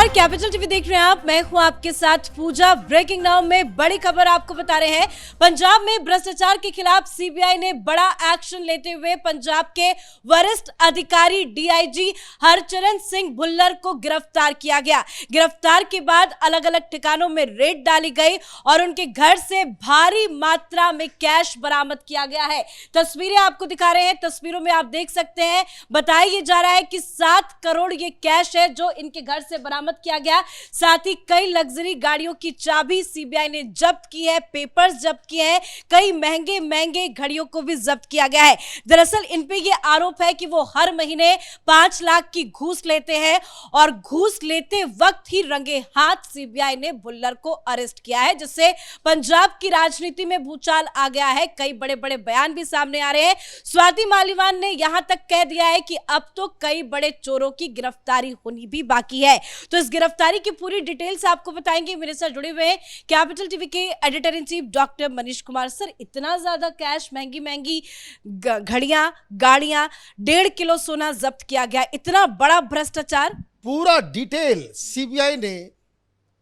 नमस्कार, capital TV देख रहे हैं आप। मैं हूं आपके साथ पूजा। ब्रेकिंग नाउ में बड़ी खबर आपको बता रहे हैं। पंजाब में भ्रष्टाचार के खिलाफ सीबीआई ने बड़ा एक्शन लेते हुए पंजाब के वरिष्ठ अधिकारी डीआईजी हरचरण सिंह भुल्लर को गिरफ्तार किया गया। गिरफ्तार के बाद अलग अलग ठिकानों में रेड डाली गई और उनके घर से भारी मात्रा में कैश बरामद किया गया है। तस्वीरें आपको दिखा रहे हैं। तस्वीरों में आप देख सकते हैं, बताया जा रहा है कि 7 करोड़ ये कैश है जो इनके घर से बरामद किया गया। साथ ही कई लग्जरी गाड़ियों की चाबी सीबीआई ने जब्त की है, पेपर्स जब्त किए हैं, कई महंगे महंगे घड़ियों को भी जब्त किया गया है। दरअसल इन पे ये आरोप है कि वो हर महीने 5 लाख की घूस लेते हैं और घूस लेते वक्त ही रंगे हाथ सीबीआई ने भुल्लर को अरेस्ट किया है, जिससे पंजाब की राजनीति में भूचाल आ गया है। कई बड़े बड़े बयान भी सामने आ रहे हैं। स्वाति मालीवाल ने यहां तक कह दिया है कि अब तो कई बड़े चोरों की गिरफ्तारी होनी भी बाकी है। तो इस गिरफ्तारी की पूरी डिटेल्स आपको बताएंगे। मेरे साथ जुड़े हुए हैं कैपिटल टीवी के editor in chief doctor Manish Kumar. Sir, इतना ज्यादा कैश, महंगी महंगी घड़ियां, गाड़ियां, 1.5 किलो सोना जब्त किया गया, इतना बड़ा भ्रष्टाचार। पूरा डिटेल सीबीआई ने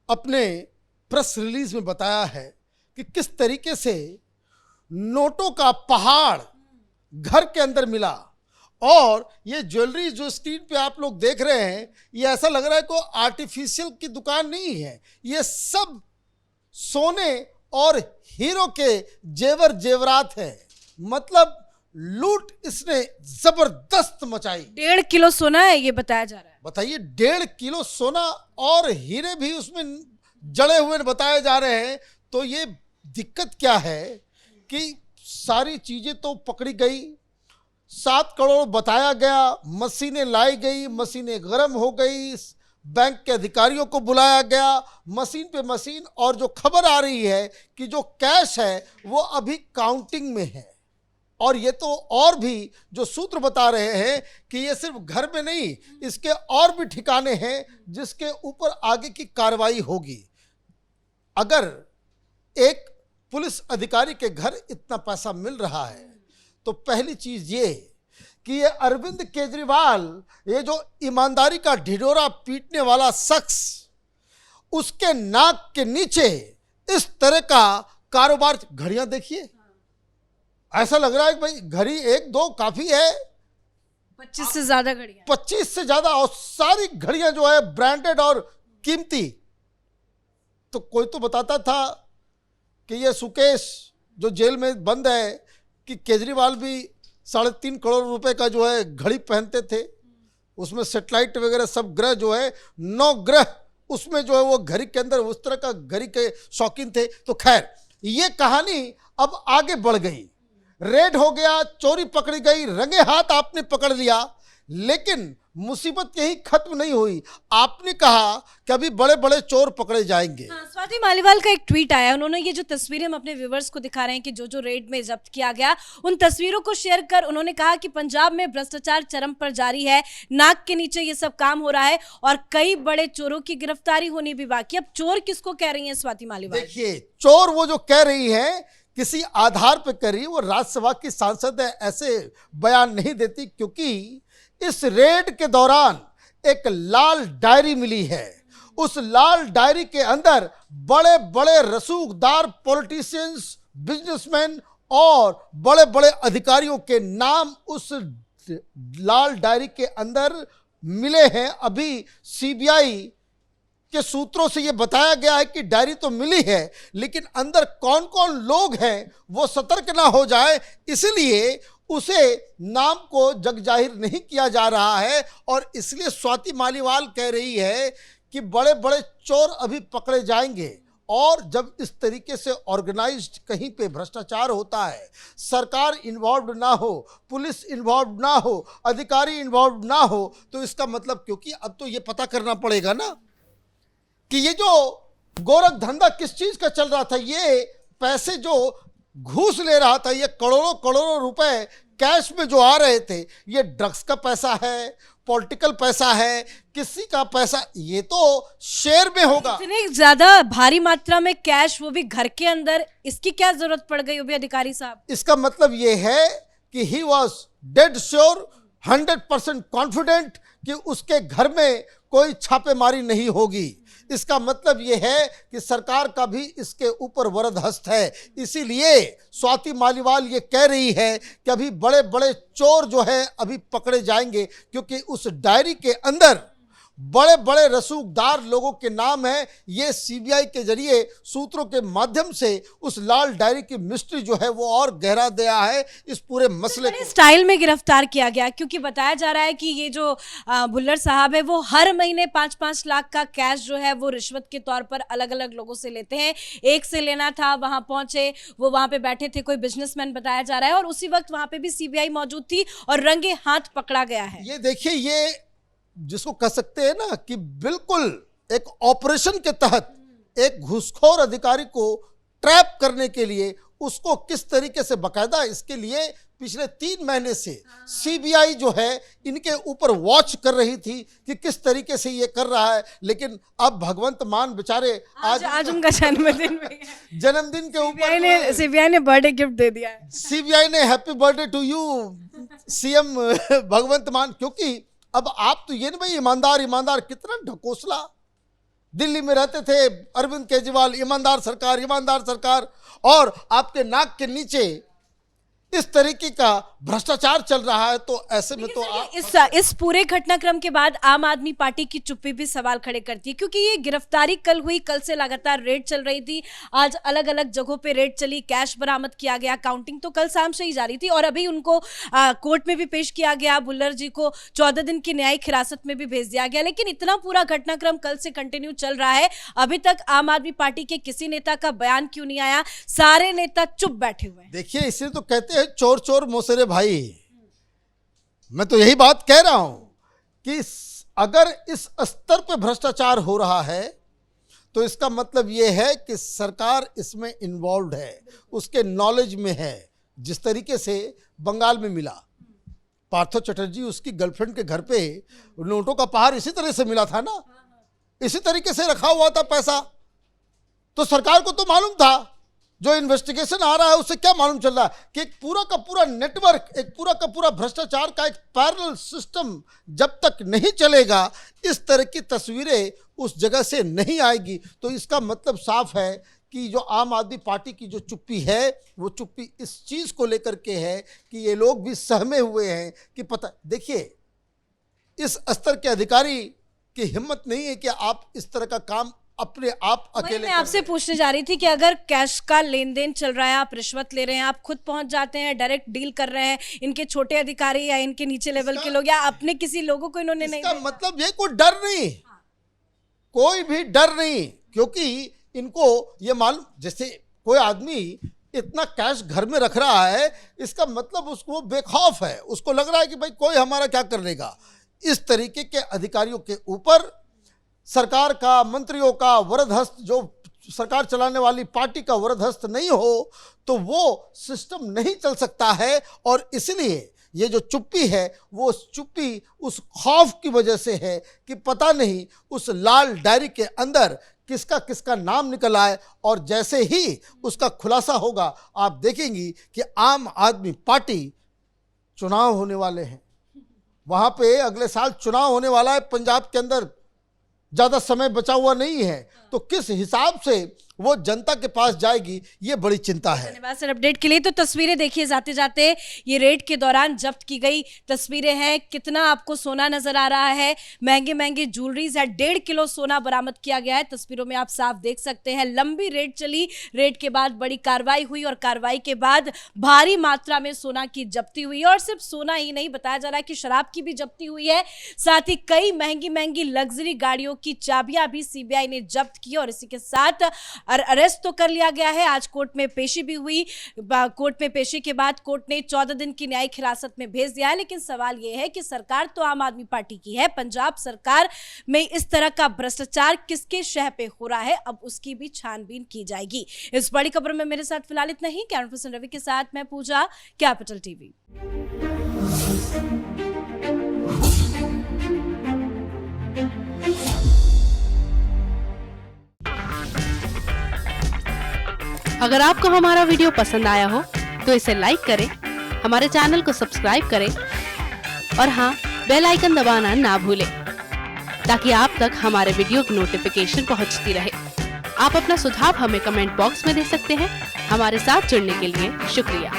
अपने प्रेस रिलीज में बताया है कि किस तरीके से नोटों का पहाड़ घर के अंदर मिला। और ये ज्वेलरी जो स्क्रीन पे आप लोग देख रहे हैं, ये ऐसा लग रहा है कोई आर्टिफिशियल की दुकान नहीं है। ये सब सोने और हीरो के जेवर जेवरात हैं। मतलब लूट इसने जबरदस्त मचाई। 1.5 किलो सोना है ये बताया जा रहा है। बताइए, 1.5 किलो सोना और हीरे भी उसमें जड़े हुए बताए जा रहे हैं। तो ये दिक्कत क्या है कि सारी चीजें तो पकड़ी गई, 7 करोड़ बताया गया, मशीनें लाई गई, मशीनें गर्म हो गई, बैंक के अधिकारियों को बुलाया गया, मशीन पे मशीन। और जो खबर आ रही है कि जो कैश है वो अभी काउंटिंग में है। और ये तो और भी जो सूत्र बता रहे हैं कि ये सिर्फ घर में नहीं, इसके और भी ठिकाने हैं जिसके ऊपर आगे की कार्रवाई होगी। अगर एक पुलिस अधिकारी के घर इतना पैसा मिल रहा है तो पहली चीज ये कि ये अरविंद केजरीवाल, ये जो ईमानदारी का ढिढोरा पीटने वाला शख्स, उसके नाक के नीचे इस तरह का कारोबार। घड़ियां देखिए, ऐसा लग रहा है कि भाई घड़ी 1-2 काफी है, 25 से ज्यादा घड़ियां, 25 से ज्यादा। और सारी घड़ियां जो है ब्रांडेड और कीमती। तो कोई तो बताता था कि ये सुकेश जो जेल में बंद है कि केजरीवाल भी 3.5 करोड़ रुपए का जो है घड़ी पहनते थे। उसमें सेटेलाइट वगैरह सब ग्रह जो है 9 ग्रह उसमें जो है वो घड़ी के अंदर उस तरह का घड़ी के शौकीन थे। तो खैर, ये कहानी अब आगे बढ़ गई, रेड हो गया, चोरी पकड़ी गई, रंगे हाथ आपने पकड़ लिया। लेकिन मुसीबत यही खत्म नहीं हुई। आपने कहा कि अभी बड़े बड़े चोर पकड़े जाएंगे। हाँ, स्वाति मालीवाल का एक ट्वीट आया। उन्होंने ये जो तस्वीरें हम अपने व्यूवर्स को दिखा रहे हैं कि जो जो रेड में जब्त किया गया, उन तस्वीरों को शेयर कर उन्होंने कहा कि पंजाब में भ्रष्टाचार चरम पर जारी है, नाक के नीचे ये सब काम हो रहा है और कई बड़े चोरों की गिरफ्तारी होनी भी बाकी। अब चोर किसको कह रही है स्वाति मालीवाल? देखिए, चोर वो जो कह रही है किसी आधार पर कर रही है। वो राज्यसभा की सांसद है, ऐसे बयान नहीं देती, क्योंकि इस रेड के दौरान एक लाल डायरी मिली है। उस लाल डायरी के अंदर बड़े बड़े रसूखदार पॉलिटिशियंस, बिजनेसमैन और बड़े बड़े अधिकारियों के नाम उस लाल डायरी के अंदर मिले हैं। अभी सीबीआई के सूत्रों से यह बताया गया है कि डायरी तो मिली है, लेकिन अंदर कौन कौन लोग हैं वो सतर्क ना हो जाए, इसलिए उसे नाम को जग जाहिर नहीं किया जा रहा है। और इसलिए स्वाति मालीवाल कह रही है कि बड़े बड़े चोर अभी पकड़े जाएंगे। और जब इस तरीके से ऑर्गेनाइज्ड कहीं पे भ्रष्टाचार होता है, सरकार इन्वॉल्व ना हो, पुलिस इन्वॉल्व ना हो, अधिकारी इन्वॉल्व ना हो, तो इसका मतलब, क्योंकि अब तो ये पता करना पड़ेगा ना कि ये जो गोरख धंधा किस चीज का चल रहा था, ये पैसे जो घूस ले रहा था, ये करोड़ों करोड़ों रुपए कैश में जो आ रहे थे, ये ड्रग्स का पैसा है, पॉलिटिकल पैसा है, किसी का पैसा, ये तो शेयर में होगा। इतनी ज्यादा भारी मात्रा में कैश, वो भी घर के अंदर, इसकी क्या जरूरत पड़ गई अभी अधिकारी साहब? इसका मतलब ये है कि he was dead sure, 100% confident कि उसके घर में कोई छापेमारी नहीं होगी। इसका मतलब यह है कि सरकार का भी इसके ऊपर वरद हस्त है। इसीलिए स्वाति मालीवाल ये कह रही है कि अभी बड़े बड़े चोर जो है अभी पकड़े जाएंगे, क्योंकि उस डायरी के अंदर बड़े बड़े रसूखदार लोगों के नाम है। ये सीबीआई के जरिए सूत्रों के माध्यम से उस लाल डायरी की मिस्ट्री जो है वो और गहरा दिया है इस पूरे मसले को। स्टाइल में गिरफ्तार किया गया, क्योंकि बताया जा रहा है कि ये जो भुल्लर साहब है वो हर महीने 5-5 लाख का कैश जो है वो रिश्वत के तौर पर अलग अलग लोगों से लेते हैं। एक से लेना था, वहां पहुंचे, वो वहां पे बैठे थे, कोई बिजनेसमैन बताया जा रहा है, और उसी वक्त वहां पे भी सीबीआई मौजूद थी और रंगे हाथ पकड़ा गया है। ये देखिए, ये जिसको कह सकते हैं ना कि बिल्कुल एक ऑपरेशन के तहत एक घूसखोर अधिकारी को ट्रैप करने के लिए उसको किस तरीके से बकायदा इसके लिए पिछले 3 महीने से सीबीआई जो है इनके ऊपर वॉच कर रही थी कि किस तरीके से ये कर रहा है। लेकिन अब भगवंत मान बेचारे आज उनका जन्मदिन भी है। जन्मदिन के ऊपर सीबीआई ने बर्थडे गिफ्ट दे दिया है। सीबीआई ने happy birthday to you CM Bhagwant Mann, क्योंकि अब आप तो ये नहीं भाई ईमानदार कितना ढकोसला। दिल्ली में रहते थे अरविंद केजरीवाल, ईमानदार सरकार, और आपके नाक के नीचे इस तरीके का भ्रष्टाचार चल रहा है। तो ऐसे में तो इस पूरे घटनाक्रम के बाद आम आदमी पार्टी की चुप्पी भी सवाल खड़े करती है, क्योंकि ये गिरफ्तारी कल हुई, कल से लगातार रेड चल रही थी, आज अलग अलग जगहों पे रेड चली, कैश बरामद किया गया, काउंटिंग तो कल शाम से ही जारी थी, और अभी उनको कोर्ट में भी पेश किया गया। भुल्लर जी को 14 दिन की न्यायिक हिरासत में भी भेज दिया गया। लेकिन इतना पूरा घटनाक्रम कल से कंटिन्यू चल रहा है, अभी तक आम आदमी पार्टी के किसी नेता का बयान क्यों नहीं आया? सारे नेता चुप बैठे हुए हैं। देखिए, इसलिए तो कहते हैं चोर चोर मोसेरे भाई। मैं तो यही बात कह रहा हूं कि अगर इस स्तर पे भ्रष्टाचार हो रहा है तो इसका मतलब यह है कि सरकार इसमें इन्वॉल्व है, उसके नॉलेज में है। जिस तरीके से बंगाल में मिला पार्थो चटर्जी, उसकी गर्लफ्रेंड के घर पे नोटों का पहाड़ इसी तरह से मिला था ना, इसी तरीके से रखा हुआ था पैसा। तो सरकार को तो मालूम था, जो इन्वेस्टिगेशन आ रहा है उससे क्या मालूम चल रहा है कि एक पूरा का पूरा नेटवर्क, एक पूरा का पूरा भ्रष्टाचार का एक पैरेलल सिस्टम जब तक नहीं चलेगा, इस तरह की तस्वीरें उस जगह से नहीं आएगी। तो इसका मतलब साफ है कि जो आम आदमी पार्टी की जो चुप्पी है वो चुप्पी इस चीज़ को लेकर के है कि ये लोग भी सहमे हुए हैं कि पता। देखिए, इस स्तर के अधिकारी की हिम्मत नहीं है कि आप इस तरह का काम अपने आप अकेले। मैं आपसे पूछने जा रही थी कि अगर कैश का लेन देन चल रहा है, आप रिश्वत ले रहे हैं, आप खुद पहुंच जाते हैं, डायरेक्ट डील कर रहे हैं, इनके छोटे अधिकारी या इनके नीचे लेवल के लोग या अपने किसी लोगों को इन्होंने नहीं, इसका मतलब ये कोई डर नहीं, कोई भी डर नहीं, क्योंकि इनको ये मालूम, जैसे कोई आदमी इतना कैश घर में रख रहा है, इसका मतलब उसको बेखौफ है, उसको लग रहा है कि भाई कोई हमारा क्या कर लेगा। इस तरीके के अधिकारियों के ऊपर सरकार का, मंत्रियों का वरद हस्त, जो सरकार चलाने वाली पार्टी का वरद हस्त नहीं हो तो वो सिस्टम नहीं चल सकता है। और इसलिए ये जो चुप्पी है वो चुप्पी उस खौफ की वजह से है कि पता नहीं उस लाल डायरी के अंदर किसका किसका नाम निकल आए, और जैसे ही उसका खुलासा होगा आप देखेंगी कि आम आदमी पार्टी, चुनाव होने वाले हैं वहाँ पे, अगले साल चुनाव होने वाला है पंजाब के अंदर, ज़्यादा समय बचा हुआ नहीं है, तो किस हिसाब से वो जनता के पास जाएगी, ये बड़ी चिंता है। धन्यवाद सर अपडेट के लिए। तो तस्वीरें देखिए जाते जाते, ये रेड के दौरान जब्त की गई तस्वीरें हैं। कितना आपको सोना नजर आ रहा है, महंगे महंगे ज्वेलरीज है, 1.5 किलो सोना बरामद किया गया है। तस्वीरों में आप साफ देख सकते हैं, लंबी रेड चली, रेड के बाद बड़ी कार्रवाई हुई और कार्रवाई के बाद भारी मात्रा में सोना की जब्ती हुई। और सिर्फ सोना ही नहीं, बताया जा रहा है कि शराब की भी जब्ती हुई है, साथ ही कई महंगी महंगी लग्जरी गाड़ियों की चाबियां भी सीबीआई ने जब्त की और इसी के साथ अरेस्ट तो कर लिया गया है। आज कोर्ट में पेशी भी हुई, कोर्ट में पेशी के बाद कोर्ट ने 14 दिन की न्यायिक हिरासत में भेज दिया है। लेकिन सवाल यह है कि सरकार तो आम आदमी पार्टी की है, पंजाब सरकार में इस तरह का भ्रष्टाचार किसके शह पे हो रहा है, अब उसकी भी छानबीन की जाएगी। इस बड़ी खबर में मेरे साथ फिलहाल इतना ही। कैमरा पर्सन रवि के साथ मैं पूजा, कैपिटल टीवी। अगर आपको हमारा वीडियो पसंद आया हो तो इसे लाइक करें, हमारे चैनल को सब्सक्राइब करें और हाँ, बेल आइकन दबाना ना भूलें। ताकि आप तक हमारे वीडियो की नोटिफिकेशन पहुंचती रहे। आप अपना सुझाव हमें कमेंट बॉक्स में दे सकते हैं। हमारे साथ जुड़ने के लिए शुक्रिया।